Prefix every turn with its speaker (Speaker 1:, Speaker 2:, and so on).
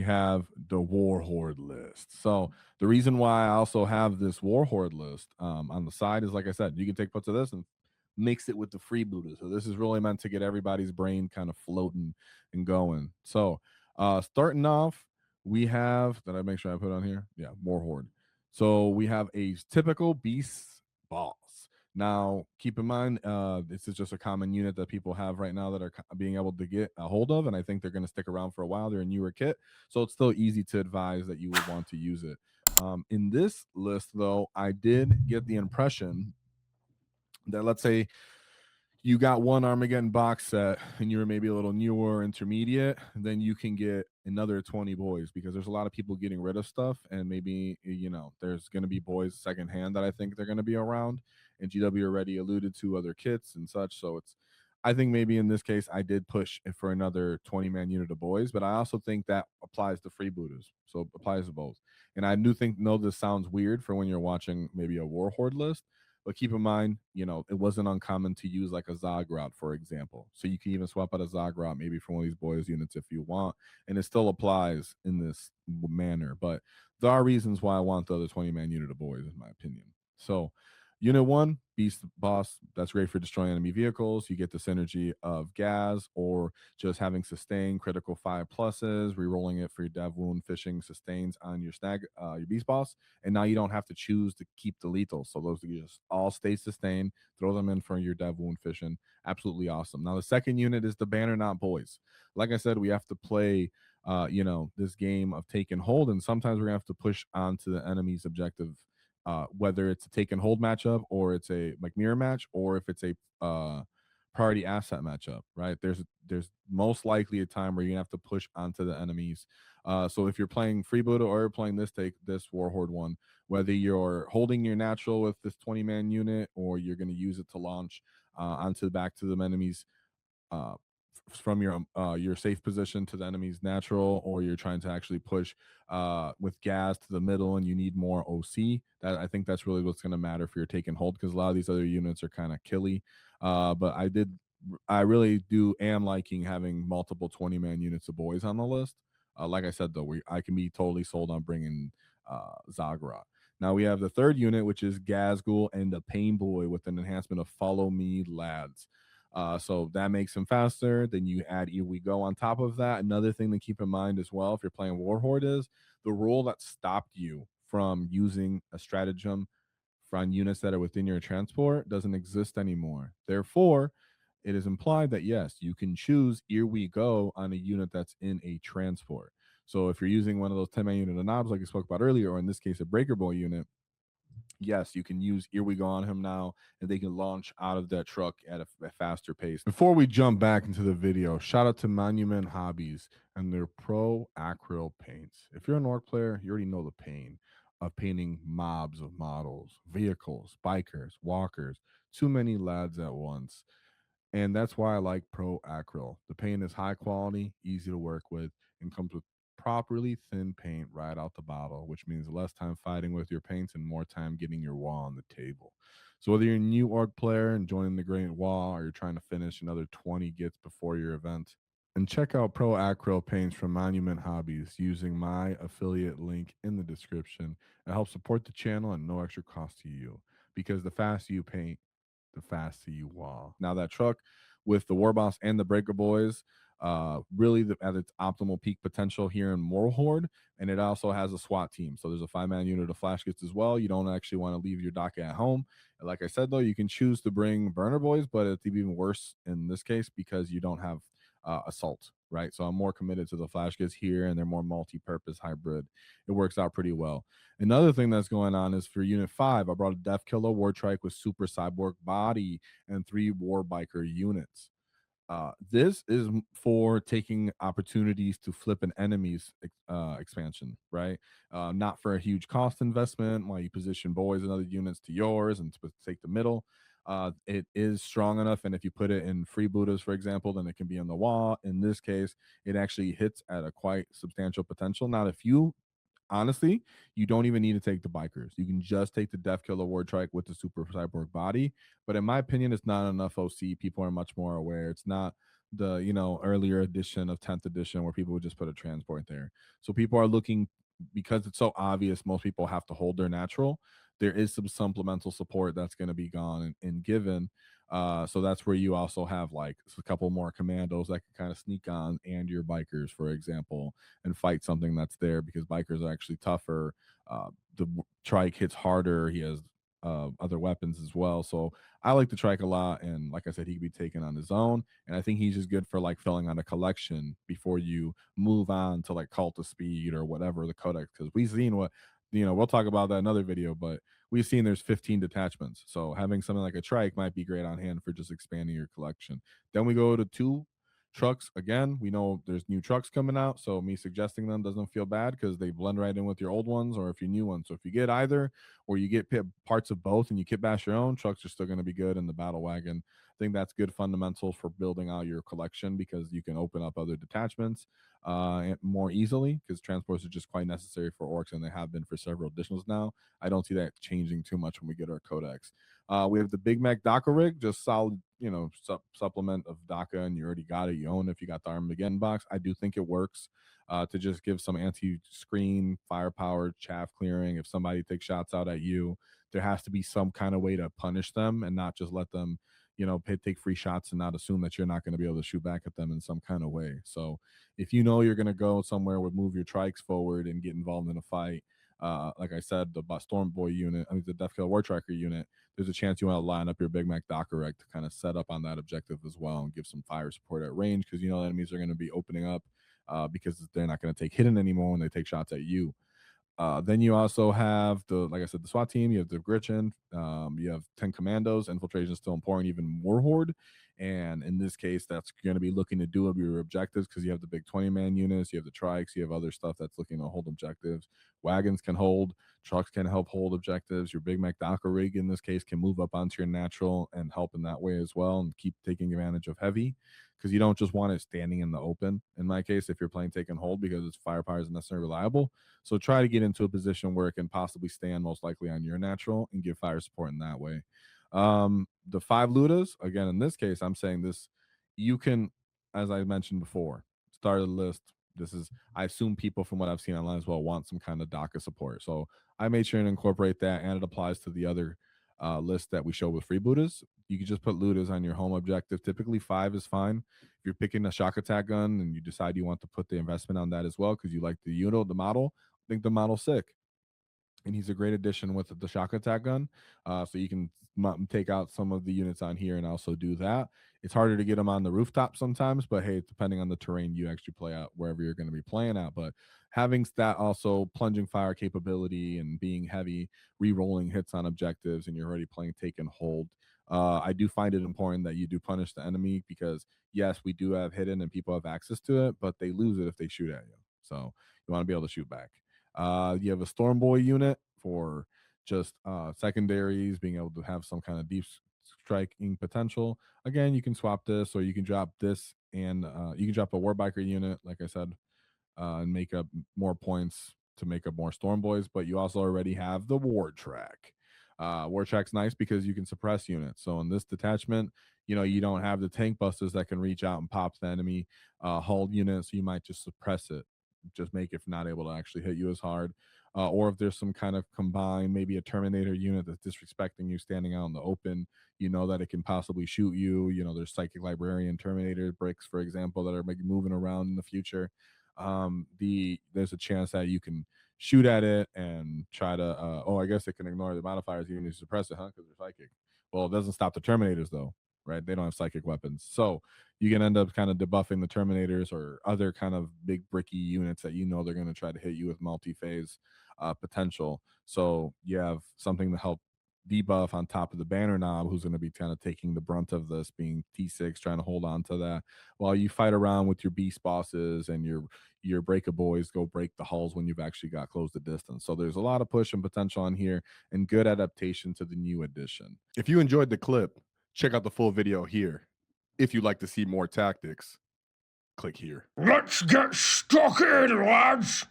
Speaker 1: have the warhorde list. So the reason why I also have this warhorde list on the side is, like I said, you can take parts of this and mix it with the freebooters. So this is really meant to get everybody's brain kind of floating and going. So starting off, we have, did I make sure I put on here? Yeah, warhorde. So we have a typical beast boss. Now, keep in mind, this is just a common unit that people have right now that are being able to get a hold of, and I think they're going to stick around for a while. They're a newer kit, so it's still easy to advise that you would want to use it. In this list, though, I did get the impression that, let's say you got one Armageddon box set and you're maybe a little newer intermediate, then you can get another 20 boys, because there's a lot of people getting rid of stuff, and maybe, you know, there's going to be boys secondhand that I think they're going to be around, and GW already alluded to other kits and such. So it's, I think maybe in this case I did push for another 20-man unit of boys, but I also think that applies to freebooters, so it applies to both. And I do think, no, this sounds weird for when you're watching maybe a warhorde list, but keep in mind, you know, it wasn't uncommon to use like a Zagrod, for example. So you can even swap out a Zagrod maybe for one of these boys units if you want, and it still applies in this manner. But there are reasons why I want the other 20-man unit of boys, in my opinion. So Unit 1, Beast Boss, that's great for destroying enemy vehicles. You get the synergy of gas or just having sustain critical 5 pluses, re-rolling it for your dev wound, fishing sustains on your your Beast Boss, and now you don't have to choose to keep the lethal. So those just all stay sustained. Throw them in for your dev wound fishing. Absolutely awesome. Now the second unit is the Banner Not Boys. Like I said, we have to play you know, this game of take and hold, and sometimes we're gonna have to push onto the enemy's objective, whether it's a take and hold matchup, or it's a like mirror match, or if it's a priority asset matchup, right? There's most likely a time where you're gonna have to push onto the enemies. So if you're playing freebooter or you're playing this warhorde one, whether you're holding your natural with this 20-man unit, or you're gonna use it to launch onto back to the enemies, uh, from your safe position to the enemy's natural, or you're trying to actually push with gas to the middle and you need more OC. That, I think that's really what's going to matter for your take and hold, because a lot of these other units are kind of killy. But I really do am liking having multiple 20-man units of boys on the list. Like I said, though, I can be totally sold on bringing Zagra. Now we have the third unit, which is Gazgul and the Pain Boy with an enhancement of Follow Me Lads. So that makes him faster. Then you add Here We Go on top of that. Another thing to keep in mind as well, if you're playing Warhorde, is the rule that stopped you from using a stratagem from units that are within your transport doesn't exist anymore. Therefore, it is implied that yes, you can choose Here We Go on a unit that's in a transport. So if you're using one of those 10-man unit of knobs like I spoke about earlier, or in this case a Breaker Boy unit, yes, you can use Here We Go on him now, and they can launch out of that truck at a faster pace. Before we jump back into the video, shout out to Monument Hobbies and their Pro Acryl paints. If you're an orc player, you already know the pain of painting mobs of models, vehicles, bikers, walkers, too many lads at once. And that's why I like Pro Acryl. The paint is high quality, easy to work with, and comes with properly thin paint right out the bottle, which means less time fighting with your paints and more time getting your wall on the table. So whether you're a new org player and joining the Great Wall, or you're trying to finish another 20 gets before your event, and check out Pro Acryl paints from Monument Hobbies using my affiliate link in the description. It helps support the channel and no extra cost to you, because the faster you paint, the faster you wall. Now that truck with the War Boss and the Breaker Boys, really at its optimal peak potential here in Warhorde, and it also has a SWAT team. So there's a 5-man unit of flash kits as well. You don't actually want to leave your dock at home. And like I said, though, you can choose to bring Burner Boys, but it's even worse in this case because you don't have assault, right? So I'm more committed to the flash kits here, and they're more multi-purpose hybrid. It works out pretty well. Another thing that's going on is for Unit 5, I brought a Death Killer War Trike with Super Cyborg Body and 3 War Biker units. This is for taking opportunities to flip an enemy's expansion, right? Not for a huge cost investment while you position boys and other units to yours and to take the middle. It is strong enough, and if you put it in freebooters, for example, then it can be on the wall. In this case, it actually hits at a quite substantial potential. Now, if you honestly, you don't even need to take the bikers. You can just take the Death Killer War Trike with the Super Cyborg Body. But in my opinion, it's not enough OC. People are much more aware. It's not the earlier edition of 10th edition where people would just put a transport there. So people are looking, because it's so obvious most people have to hold their natural. There is some supplemental support that's going to be gone and given. So that's where you also have like a couple more commandos that can kind of sneak on, and your bikers, for example, and fight something that's there, because bikers are actually tougher. The trike hits harder. He has other weapons as well. So I like the trike a lot, and like I said, he could be taken on his own. And I think he's just good for like filling on a collection before you move on to like Cult of Speed or whatever the codex. Because we've seen what we'll talk about that in another video, but we've seen there's 15 detachments. So having something like a trike might be great on hand for just expanding your collection. Then we go to two trucks again. We know there's new trucks coming out, so me suggesting them doesn't feel bad because they blend right in with your old ones or if you new ones. So if you get either, or you get parts of both and you kit bash your own, trucks are still going to be good in the battle wagon. I think that's good fundamentals for building out your collection, because you can open up other detachments more easily, because transports are just quite necessary for orcs, and they have been for several editions now. I don't see that changing too much when we get our codex. We have the Big Mac DACA rig, just solid, supplement of DACA, and you already got it. You own it if you got the Armageddon box. I do think it works to just give some anti-screen, firepower, chaff clearing. If somebody takes shots out at you, there has to be some kind of way to punish them and not just let them, take free shots and not assume that you're not going to be able to shoot back at them in some kind of way. So if you know you're going to go somewhere with move your trikes forward and get involved in a fight, like I said, the Storm Boy unit, I mean the Death Kill War Tracker unit, there's a chance you want to line up your Big Mac Dockerect to kind of set up on that objective as well and give some fire support at range, because enemies are going to be opening up because they're not going to take hidden anymore when they take shots at you. Then you also have like I said, the SWAT team. You have the Gritchen. You have 10 commandos. Infiltration is still important, even warhorde. And in this case, that's going to be looking to do up your objectives, because you have the big 20-man units, you have the trikes, you have other stuff that's looking to hold objectives. Wagons can hold, trucks can help hold objectives. Your Big Mac Docker rig in this case can move up onto your natural and help in that way as well, and keep taking advantage of heavy, because you don't just want it standing in the open. In my case, if you're playing take and hold, because its firepower is necessarily reliable, so try to get into a position where it can possibly stand most likely on your natural and give fire support in that way. The 5 Ludas, again, in this case, I'm saying this, you can, as I mentioned before, start a list. This is, I assume people from what I've seen online as well want some kind of DACA support. So I made sure to incorporate that, and it applies to the other list that we show with freebooters. You can just put Ludas on your home objective. Typically 5 is fine. If you're picking a shock attack gun and you decide you want to put the investment on that as well because you like the unit, the model, I think the model's sick, and he's a great addition with the shock attack gun. So you can take out some of the units on here and also do that. It's harder to get them on the rooftop sometimes, but hey, depending on the terrain you actually play out wherever you're going to be playing at. But having that also plunging fire capability and being heavy, re-rolling hits on objectives, and you're already playing take and hold. I do find it important that you do punish the enemy, because yes, we do have hidden and people have access to it, but they lose it if they shoot at you. So you want to be able to shoot back. You have a Storm Boy unit for just secondaries, being able to have some kind of deep striking potential. Again, you can swap this, or you can drop this, and you can drop a Warbiker unit, like I said, and make up more points to make up more Storm Boys. But you also already have the War Track. War Track's nice because you can suppress units. So in this detachment, you don't have the tank busters that can reach out and pop the enemy hull unit, so you might just suppress it, just make it not able to actually hit you as hard. Or if there's some kind of combined, maybe a Terminator unit that's disrespecting you standing out in the open, that it can possibly shoot you. There's Psychic Librarian Terminator bricks, for example, that are maybe moving around in the future. There's a chance that you can shoot at it and try to I guess it can ignore the modifiers even if you suppress it, huh? Because they're psychic. Well, it doesn't stop the Terminators though, right? They don't have psychic weapons. So you can end up kind of debuffing the Terminators or other kind of big bricky units that they're going to try to hit you with multi-phase potential. So you have something to help debuff on top of the banner knob, who's going to be kind of taking the brunt of this, being T6, trying to hold on to that while you fight around with your beast bosses and your breaker boys go break the hulls when you've actually got close the distance. So there's a lot of push and potential on here, and good adaptation to the new edition. If you enjoyed the clip, check out the full video here. If you'd like to see more tactics, click here.
Speaker 2: Let's get stuck in, lads!